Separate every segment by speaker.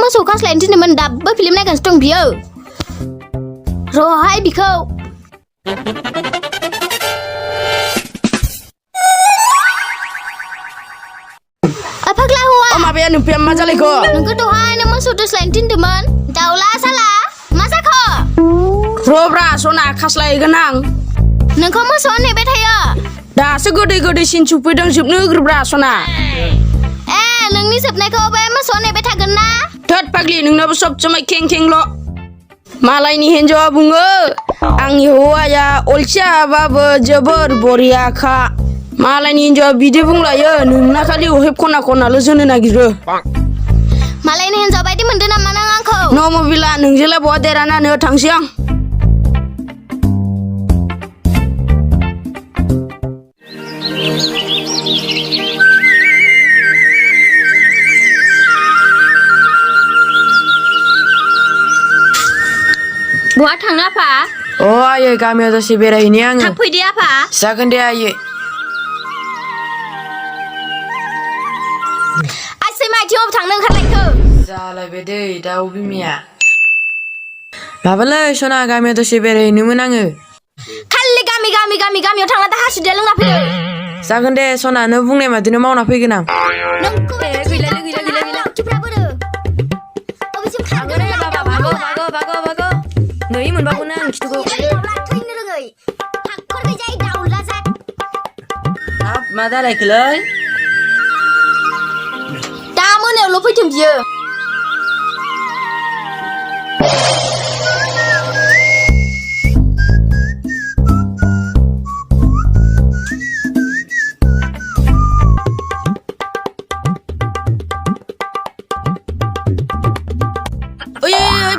Speaker 1: मोसौ खास्लायनो थिनदोंमोन दाबो फिल्म नायगासिनो दं बियो रहाय बिखौ फाग्ला हौवा
Speaker 2: माबाया नुफिया मा जालायखो
Speaker 1: नोंखौ दहायनो मोसौ दोस्लायनो थिनदोंमोन दाउला साला मा जाखो
Speaker 2: रब्रा सना खास्लायगोन आं
Speaker 1: नोंखौ मोसौआ नेबाय थायो
Speaker 2: दासो गोदै सिन सफैदों जोबनो होग्रोब्रा सना
Speaker 1: नोंनि जोबनायखौ बे मोसौआ नेबाय थागोन ना
Speaker 2: थोद फाग्लि नोंनाबो सब समाय खेंखेंल' मालायनि हिन्जावा बुङो आंनि हौवाया अलसियाबाबो जोबोर बरियाखा मालायनि हिन्जावा बिदि बुंलायो नोंना खालि अहेब खना खनाल' जोनो नागिरो
Speaker 1: मालायनि हिन्जाव बायदि मोनदों नामा नों आंखौ
Speaker 2: न' मबिला नोंजोंलाय बहा देरानानो थांसै आं
Speaker 1: बहा थाङो आफा
Speaker 3: आयै गामियाव दसे बेरायहैनि आङो
Speaker 1: थाब फैदो आफा
Speaker 3: जागोन दे आयै
Speaker 1: आइसै माइथिङाव थांनो ओंखारनायखौ
Speaker 3: जालायबाय दै दाउ बिमाया माबालै सना गामियाव दसे बेरायहैनोमोन आङो
Speaker 1: खालि गामियाव थांना दा हासुदैया लोंना फैदो
Speaker 3: जागोन दे सना नों बुंनाय बादिनो मावना फैगोन आं
Speaker 1: गैला खथिफ्रा बोरो अबेसिम थांगोन
Speaker 3: बागो नै मोनबागौनो आं खिथुखौ
Speaker 1: दाउला थैनो रोङै हाखर गैजायै दाउला जात
Speaker 3: हाब मा जालायखोलै
Speaker 1: दा मोनायावल' फैथों बियो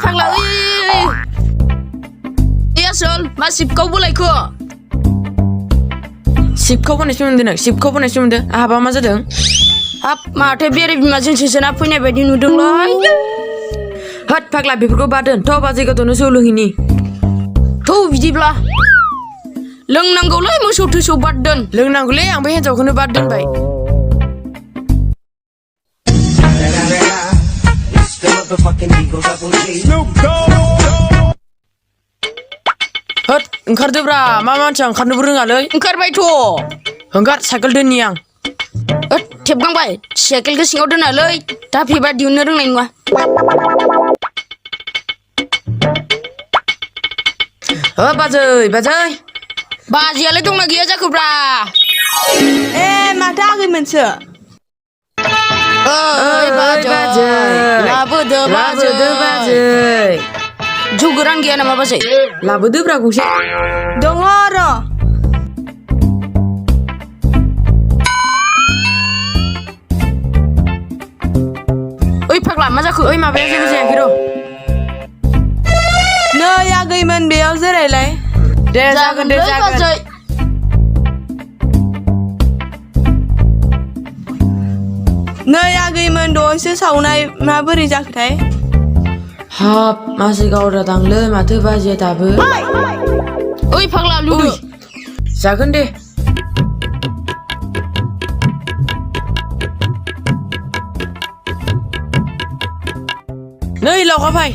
Speaker 2: फाग्ला आसल मा सिबखाव बोलायखो
Speaker 3: सिबखाव बोनायसो मोनदों नों सिबखाव बोनायसो मोनदों आहाबा मा जादों
Speaker 2: हाब माथो बेरे बिमाजों सोसोना फैनाय बायदि नुदोंलै
Speaker 3: होद फाग्ला बेफोरखौ बादोन थ' बाजै गथ'नो जौ लोंहैनि
Speaker 2: थौ बिदिब्ला लोंनांगौलै मोसौ थोसौ बाद दोन
Speaker 3: लोंनांगौलै आंबो हिन्जावखौनो बाद दोनबाय होद ओंखारदोब्रा मा मानसिया ओंखारनोबो रोङालै
Speaker 2: ओंखारबायथ'
Speaker 3: ओंखार साइकेल दोननि आं
Speaker 2: थेबगांबाय साइकेलखौ सिङाव दोनालै दा फैबा दिहुननो रोंनाय नङा
Speaker 3: बाजै
Speaker 2: बाजियालाय दंना गैया जाखोब्रा
Speaker 4: माथो आगैमोनसो
Speaker 2: बाजै लाबोदो
Speaker 3: बाजै
Speaker 2: जौ गोरान गैया नामा बाजै
Speaker 3: लाबोदोब्रा गंसे
Speaker 4: दङ र'
Speaker 2: फाग्ला मा जाखो
Speaker 3: माबाया जेबो जायाखै र'
Speaker 4: नै आगैमोन बेयाव जिरायलाय
Speaker 3: दे जागोन दे जागोन
Speaker 4: नै आगैमोन दहायसो सावनाय माबोरै जाखोथाय
Speaker 3: हाब मासि गावरा दांलै माथो बाजिया दाबो
Speaker 2: फाग्ला लुदो
Speaker 3: जागोन दे नै लावखा फाय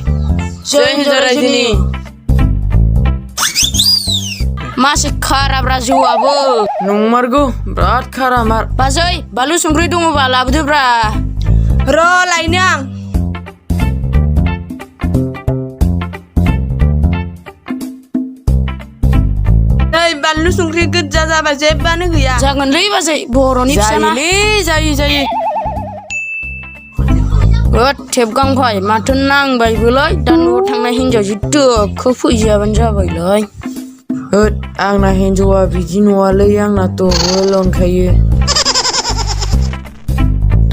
Speaker 2: जय हिन्जाव रायजोनि मासे खाराब्रा जौआबो
Speaker 3: नंमारगौ बिराद खारा मार
Speaker 2: बाजै बानलु संख्रि दङबा लाबोदोब्रा
Speaker 4: र' लायनो आं नै बानलु संख्रि गोजा जाबा जेबोआनो गैया
Speaker 2: जागोनलै बाजै बर'नि फिसाना
Speaker 3: जायो
Speaker 2: थेबगांबाय माथो नांबायबोलै दा न'आव थांनाय हिन्जाव जिथोखौ फैजाबानो जाबायलै
Speaker 3: होद आंना हिन्जावा बिदि नङालै आंना दबल अनखायो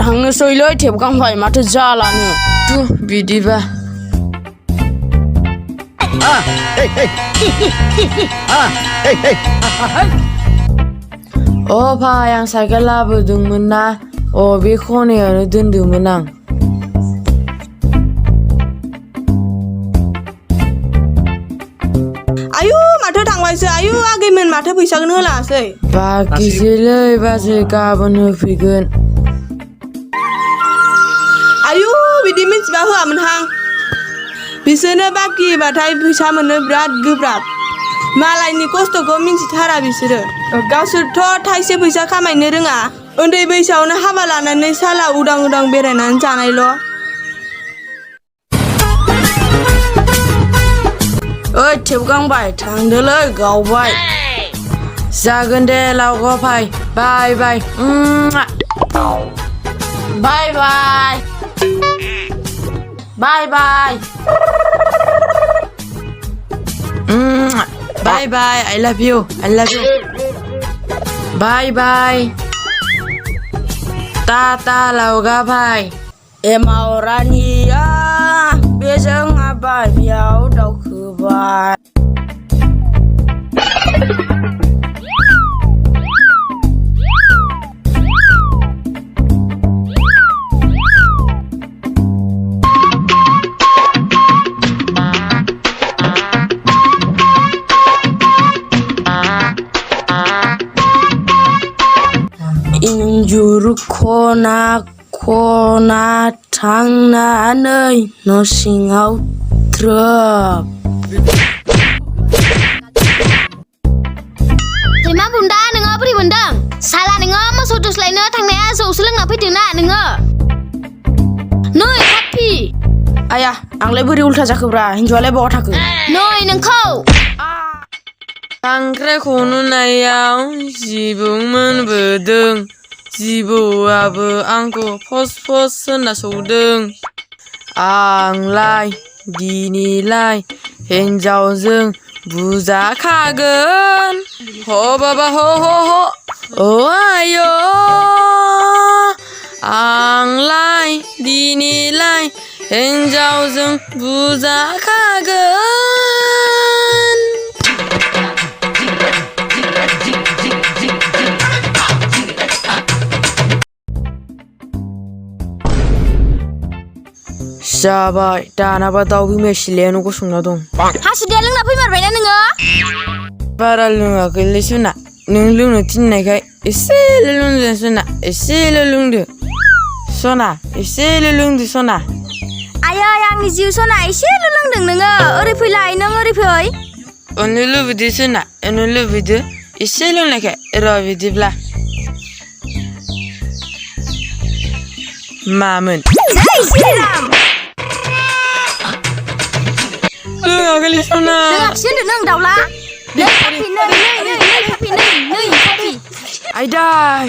Speaker 2: थांनोसैलै थेबगांबाय माथो जालानो
Speaker 3: बिदिबा भाइ आं साइकेल लाबोदोंमोन ना बे खनायावनो दोनदोंमोन आं
Speaker 4: आयु माथो थांबायसो आयु आगैमोन माथो फैसाखौनो होलाङासै
Speaker 3: बाखिसैलै बाजै गाबोन होफैगोन
Speaker 4: आयु बिदि मिथि मिथिबा होआमोन हां बिसोरनो बाखिबाथाय फैसा मोननो बिराद गोब्राब मालायनि खस्थ'खौ मिथिथारा बिसोरो गावसोरथ' थाइसे फैसा खामायनो रोङा उन्दै बैसोआवनो हाबा लानानै साला उदां उदां बेरायनानै जानायल'
Speaker 2: ओइ थेबगांबाय थांदोलै गावबाय
Speaker 3: जागोन दे लावगा फाय बाय बाय
Speaker 2: बाय बाय बाय बाय
Speaker 3: बाय बाय I love you बाय बाय टाटा लावगा फाय
Speaker 2: एमाव रानिया बेजों आबारियाव दावखोबाय इन्जुर खना खना थांनानै न' सिङाव थ्रोब
Speaker 1: सैमा बुन्दा नोङो बोरै मोनदों साला नोङो मोसौ दोस्लायनो थांनाया जौसो लोंना फैदोंना नोङो नै काफि
Speaker 2: आया आंलाय बोरै उल्था जाखोब्रा हिन्जावालाय बहा थाखो
Speaker 1: नै नोंखौ
Speaker 3: खांख्राइखौ नुनायाव जिबौ मोनबोदों जिबौआबो आंखौ फस फस होनना सौदों आंलाय दिनैलाय हिन्जावजों बुजाखागोन ह बाबा ह अ आय' आंलाय दिनैलाय हिन्जावजों बुजाखागोन जाबाय दानाबा दाउ बिमाया सिलायावनो गसंना दं
Speaker 1: हासुदैया लोंना फैमारबायना नोङो
Speaker 3: बारा लोङाखैलै सना नों लोंनो थिननायखाय एसेल' लोंदो सना एसेल' लोंदो सना एसेल' लोंदो सना
Speaker 1: आयै आंनि जिउ सना एसेल' लोंदों नोङो ओरै फैलाय नों ओरै फै
Speaker 3: अनो लुबैदो सना अनो लुबैदो एसे लोंनायखाय र' बिदिब्ला मामोन
Speaker 1: जै श्रीराम
Speaker 3: लोङाखैलै सना
Speaker 1: लोङाखिसै होनदों नों दाउला नै काफि नै काफि
Speaker 3: आयदाय